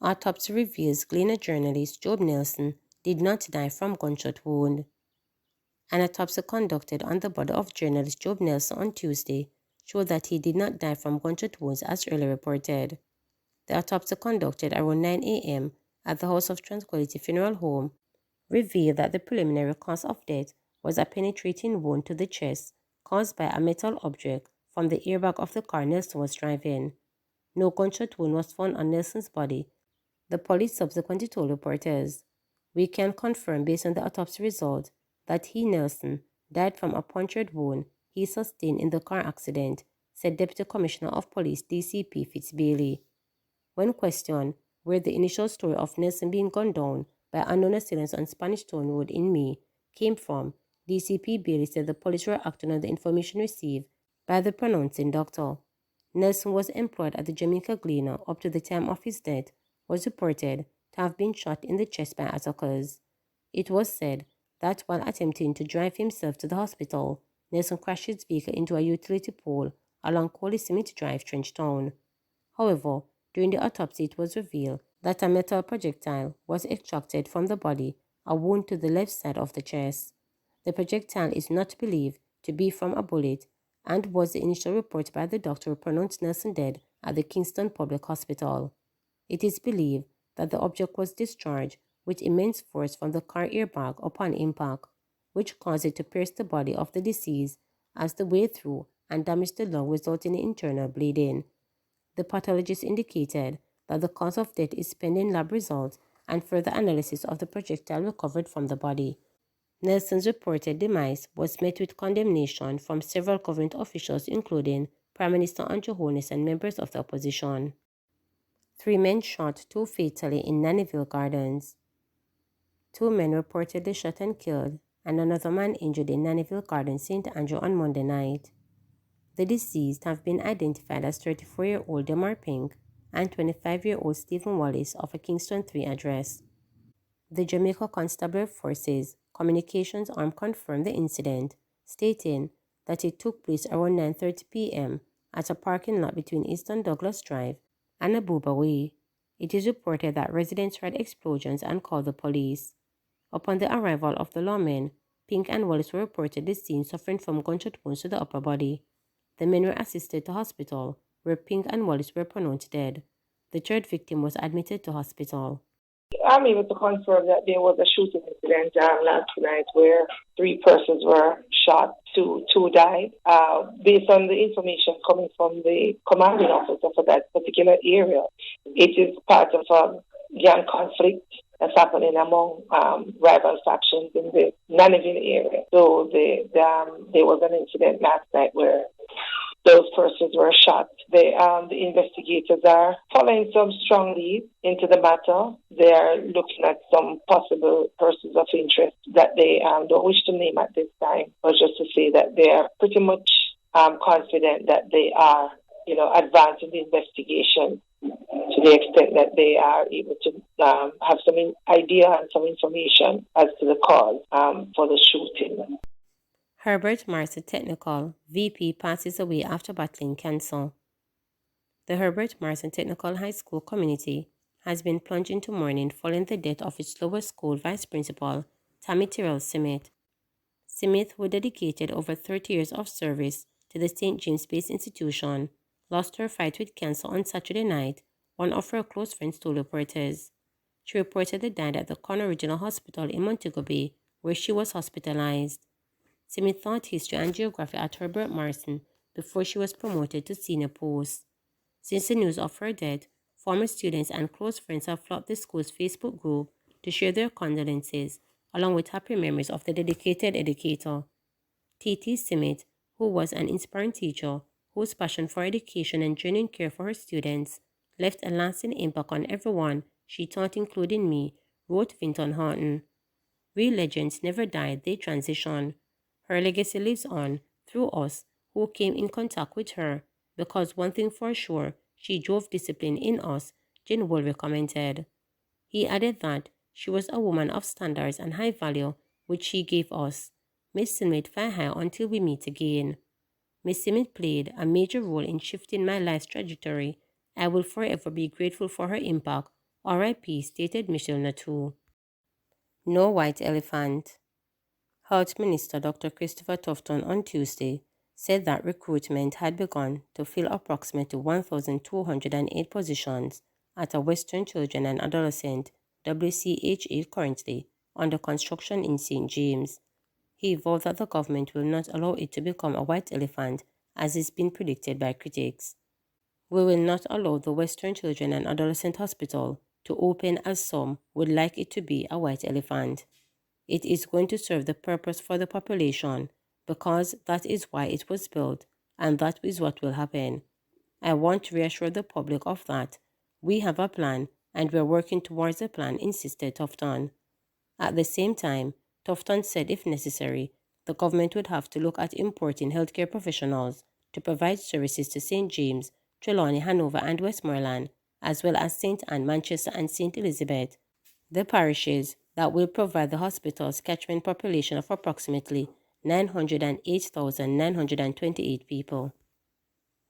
Autopsy reveals Gleaner journalist Job Nelson did not die from gunshot wound. An autopsy conducted on the body of journalist Job Nelson on Tuesday showed that he did not die from gunshot wounds as earlier reported. The autopsy conducted around 9 a.m. at the House of Tranquility Funeral Home revealed that the preliminary cause of death was a penetrating wound to the chest caused by a metal object from the airbag of the car Nelson was driving. No gunshot wound was found on Nelson's body, the police subsequently told reporters. We can confirm based on the autopsy result that he, Nelson, died from a punctured wound he sustained in the car accident, said Deputy Commissioner of Police DCP Fitzbailey. When questioned where the initial story of Nelson being gunned down by unknown assailants on Spanish Town Road in May came from, DCP Bailey said the police were acting on the information received by the pronouncing doctor. Nelson was employed at the Jamaica Gleaner up to the time of his death, was reported to have been shot in the chest by attackers. It was said that while attempting to drive himself to the hospital, Nelson crashed his vehicle into a utility pole along Coley Smith Drive, Trenchtown. However, during the autopsy it was revealed that a metal projectile was extracted from the body, a wound to the left side of the chest. The projectile is not believed to be from a bullet and was the initial report by the doctor who pronounced Nelson dead at the Kingston Public Hospital. It is believed that the object was discharged with immense force from the car airbag upon impact, which caused it to pierce the body of the deceased as the way through and damage the lung, resulting in internal bleeding. The pathologist indicated that the cause of death is pending lab results and further analysis of the projectile recovered from the body. Nelson's reported demise was met with condemnation from several government officials, including Prime Minister Andrew Holness and members of the opposition. 3 men shot, 2 fatally in Nannyville Gardens. 2 men reportedly shot and killed, and another man injured in Nannyville Gardens, St. Andrew on Monday night. The deceased have been identified as 34-year-old Demar Pink and 25-year-old Stephen Wallace of a Kingston 3 address. The Jamaica Constabulary Forces Communications Arm confirmed the incident, stating that it took place around 9:30 p.m. at a parking lot between Eastern Douglas Drive and Abuba Way. It is reported that residents heard explosions and called the police. Upon the arrival of the lawmen, Pink and Wallace were reportedly seen suffering from gunshot wounds to the upper body. The men were assisted to hospital, where Pink and Wallace were pronounced dead. The third victim was admitted to hospital. I'm able to confirm that there was a shooting incident last night where 3 persons were shot, two died. Based on the information coming from the commanding officer for that particular area, it is part of a gang conflict that's happening among rival factions in the Nannyville area. So there was an incident last night where those persons were shot. The investigators are following some strong leads into the matter. They are looking at some possible persons of interest that they don't wish to name at this time, but just to say that they are pretty much confident that they are, advancing the investigation to the extent that they are able to have some idea and some information as to the cause for the shooting. Herbert Marson Technical VP passes away after battling cancer. The Herbert Marson Technical High School community has been plunged into mourning following the death of its lower school vice principal, Tammy Tyrrell Smith. Smith, who dedicated over 30 years of service to the St. James-based institution, lost her fight with cancer on Saturday night, one of her close friends told reporters. She reportedly died at the Corner Regional Hospital in Montego Bay, where she was hospitalized. Smith taught history and geography at Herbert Marson before she was promoted to senior post. Since the news of her death, former students and close friends have flocked the school's Facebook group to share their condolences, along with happy memories of the dedicated educator. T.T. Smith, who was an inspiring teacher whose passion for education and genuine care for her students left a lasting impact on everyone she taught, including me, wrote Vinton Horton. Real legends never die, they transition. Her legacy lives on through us who came in contact with her, because one thing for sure, she drove discipline in us, Jane Wolver commented. He added that she was a woman of standards and high value which she gave us. Miss Simmet, fly high until we meet again. Miss Simmet played a major role in shifting my life's trajectory. I will forever be grateful for her impact. R.I.P. stated Michelle Natou. No white elephant. Health Minister Dr. Christopher Tufton on Tuesday said that recruitment had begun to fill approximately 1,208 positions at a Western Children and Adolescent WCHA currently under construction in St. James. He vowed that the government will not allow it to become a white elephant as is being predicted by critics. We will not allow the Western Children and Adolescent Hospital to open as some would like it to be a white elephant. It is going to serve the purpose for the population because that is why it was built and that is what will happen. I want to reassure the public of that. We have a plan and we are working towards a plan, insisted Tufton. At the same time, Tufton said if necessary, the government would have to look at importing healthcare professionals to provide services to St. James, Trelawney, Hanover and Westmoreland, as well as St. Anne, Manchester and St. Elizabeth, the parishes that will provide the hospital's catchment population of approximately 908,928 people.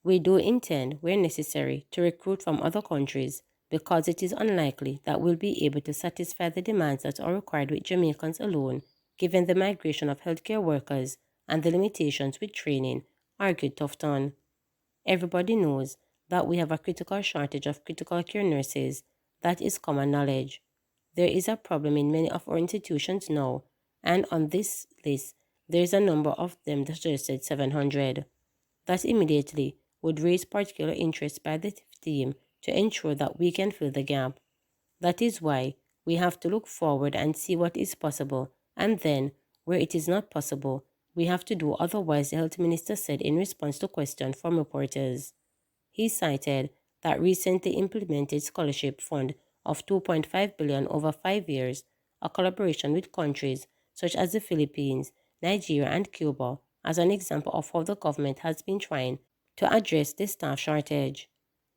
We do intend, where necessary, to recruit from other countries because it is unlikely that we'll be able to satisfy the demands that are required with Jamaicans alone, given the migration of healthcare workers and the limitations with training, argued Tufton. Everybody knows that we have a critical shortage of critical care nurses. That is common knowledge. There is a problem in many of our institutions now, and on this list, there is a number of them that suggested 700. That immediately would raise particular interest by the team to ensure that we can fill the gap. That is why we have to look forward and see what is possible, and then, where it is not possible, we have to do otherwise, the health minister said in response to questions from reporters. He cited that recently implemented scholarship fund of $2.5 billion over 5 years, a collaboration with countries such as the Philippines, Nigeria, and Cuba, as an example of how the government has been trying to address the staff shortage.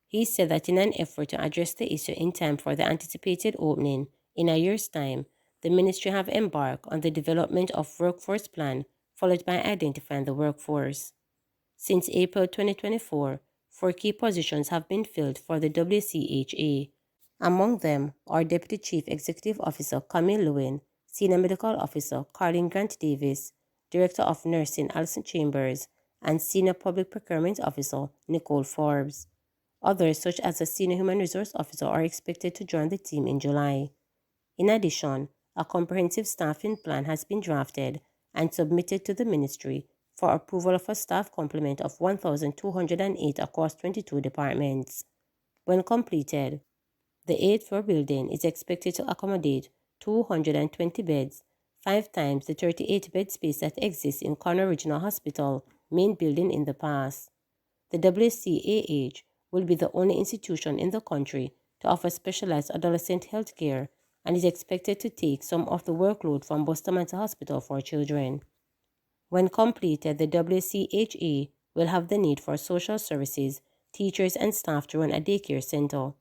He said that in an effort to address the issue in time for the anticipated opening in a year's time, the ministry have embarked on the development of workforce plan followed by identifying the workforce. Since April 2024, 4 key positions have been filled for the WCHA. Among them are Deputy Chief Executive Officer Camille Lewin, Senior Medical Officer Carlin Grant Davis, Director of Nursing Alison Chambers, and Senior Public Procurement Officer Nicole Forbes. Others, such as a Senior Human Resource Officer, are expected to join the team in July. In addition, a comprehensive staffing plan has been drafted and submitted to the Ministry for approval of a staff complement of 1,208 across 22 departments. When completed, the 8th-floor building is expected to accommodate 220 beds, 5 times the 38-bed space that exists in Corner Regional Hospital main building in the past. The WCAH will be the only institution in the country to offer specialized adolescent health care and is expected to take some of the workload from Boston Mental Hospital for Children. When completed, the WCHA will have the need for social services, teachers, and staff to run a daycare center.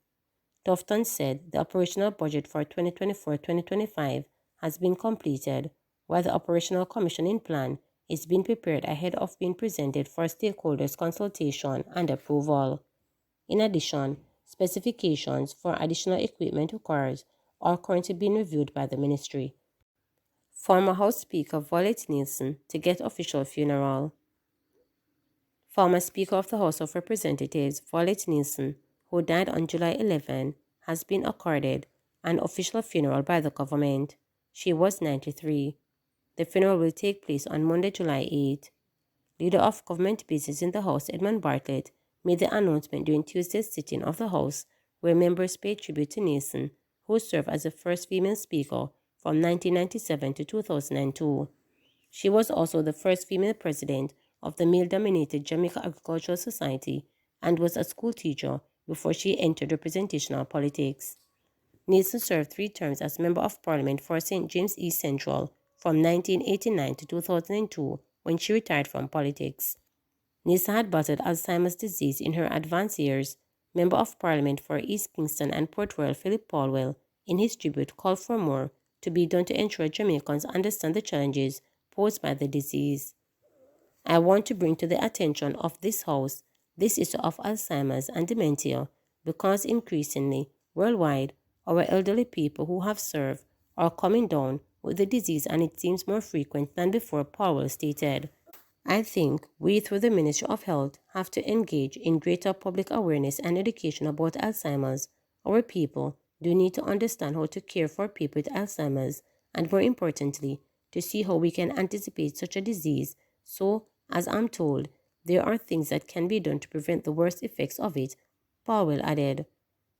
Tufton said the operational budget for 2024-2025 has been completed, while the operational commissioning plan is being prepared ahead of being presented for stakeholders' consultation and approval. In addition, specifications for additional equipment required are currently being reviewed by the ministry. Former House Speaker Violet Nielsen to get official funeral. Former Speaker of the House of Representatives Violet Nielsen, who died on July 11, has been accorded an official funeral by the government. She was 93. The funeral will take place on Monday, July 8. Leader of Government Business in the House, Edmund Bartlett, made the announcement during Tuesday's sitting of the House, where members paid tribute to Nielsen, who served as the first female Speaker from 1997 to 2002. She was also the first female president of the male-dominated Jamaica Agricultural Society and was a school teacher before she entered representational politics. Nielsen served 3 terms as Member of Parliament for St. James East Central from 1989 to 2002 when she retired from politics. Nielsen had battled Alzheimer's disease in her advanced years. Member of Parliament for East Kingston and Port Royal Philip Paulwell, in his tribute, called for more to be done to ensure Jamaicans understand the challenges posed by the disease. I want to bring to the attention of this House this issue of Alzheimer's and dementia because increasingly, worldwide, our elderly people who have served are coming down with the disease and it seems more frequent than before, Powell stated. I think we through the Ministry of Health have to engage in greater public awareness and education about Alzheimer's. Our people do need to understand how to care for people with Alzheimer's and more importantly, to see how we can anticipate such a disease. So, as I'm told, there are things that can be done to prevent the worst effects of it, Powell added.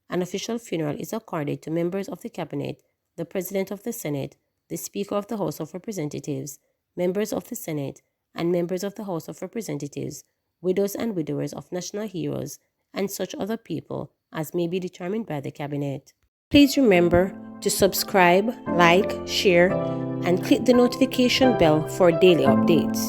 An official funeral is accorded to members of the Cabinet, the President of the Senate, the Speaker of the House of Representatives, members of the Senate, and members of the House of Representatives, widows and widowers of national heroes, and such other people as may be determined by the Cabinet. Please remember to subscribe, like, share, and click the notification bell for daily updates.